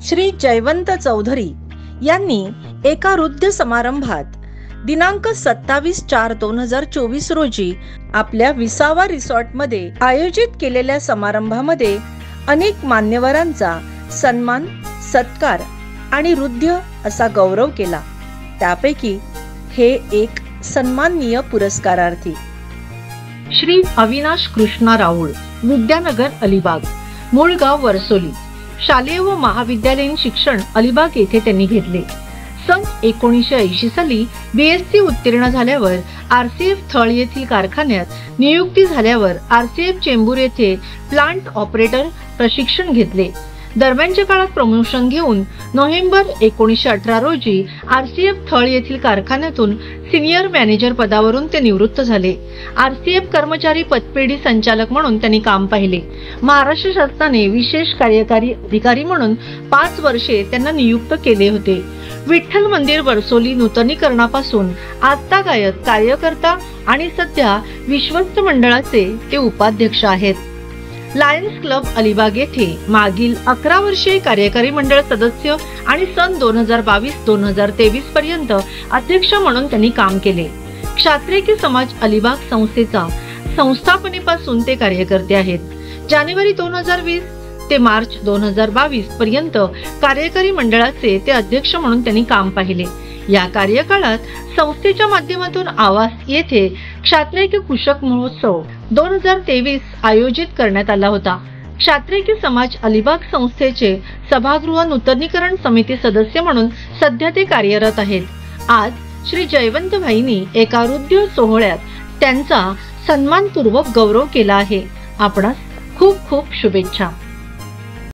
श्री जयवंत चौधरी यांनी एका वृद्ध समारंभात दिनांक 27/4/2024 रोजी आपल्या विसावा रिसॉर्टमध्ये आयोजित केलेल्या समारंभामध्ये अनेक मान्यवरांचा सन्मान, सत्कार आणि वृद्ध असा गौरव केला। त्यापैकी हे एक सन्माननीय पुरस्कारार्थी श्री अविनाश कृष्णा राऊळ, विद्यानगर, अलिबाग, मूळ गाव वरसोली। शालेय व महाविद्यालयीन शिक्षण अलिबाग येथे त्यांनी घेतले। सन 1980 साली BSc उत्तीर्ण झाल्यावर RCF थळ येथील कारखान्यात नियुक्ती झाल्यावर RCF चेंबूर येथे प्लांट ऑपरेटर प्रशिक्षण घेतले। दरम्यानच्या काळात प्रमोशन घेऊन नोव्हेंबर 1918 रोजी RCF थळ येथील कारखान्यातून सिनियर मॅनेजर पदावरून ते निवृत्त झाले। RCF कर्मचारी पतपेढी संचालक म्हणून त्यांनी काम पाहिले। महाराष्ट्र शासनाने विशेष कार्यकारी अधिकारी म्हणून 5 वर्षे त्यांना नियुक्त केले होते। विठ्ठल मंदिर वरसोली नूतनीकरणापासून आजतागायत कार्यकर्ता आणि सध्या विश्वस्त मंडळाचे ते उपाध्यक्ष आहेत। लायन्स क्लब अलिबाग येथे मागील 11 वर्षे कार्यकारी मंडळ सदस्य आणि सन 2022-2023 पर्यंत अध्यक्ष म्हणून त्यांनी काम केले। क्षात्रिय समाज अलिबाग संस्थेचा संस्थापनेपासून ते कार्यकर्ते आहेत। जानेवारी 2020 ते मार्च 2022 पर्यंत कार्यकारी मंडळाचे ते अध्यक्ष म्हणून त्यांनी काम पाहिले। या कार्यकाळात संस्थेच्या माध्यमातून आवास येथे क्षात्रिय कुशक महोत्सव 2023 आयोजित करण्यात आला होता। क्षात्रिय समाज अलिबाग संस्थेचे सभागृह नूतनीकरण समिती सदस्य म्हणून सध्या ते कार्यरत आहेत। आज श्री जयवंत भाईंनी एका वृद्ध सोहळ्यात त्यांचा सन्मानपूर्वक गौरव केला आहे। आपणास खूप खूप शुभेच्छा।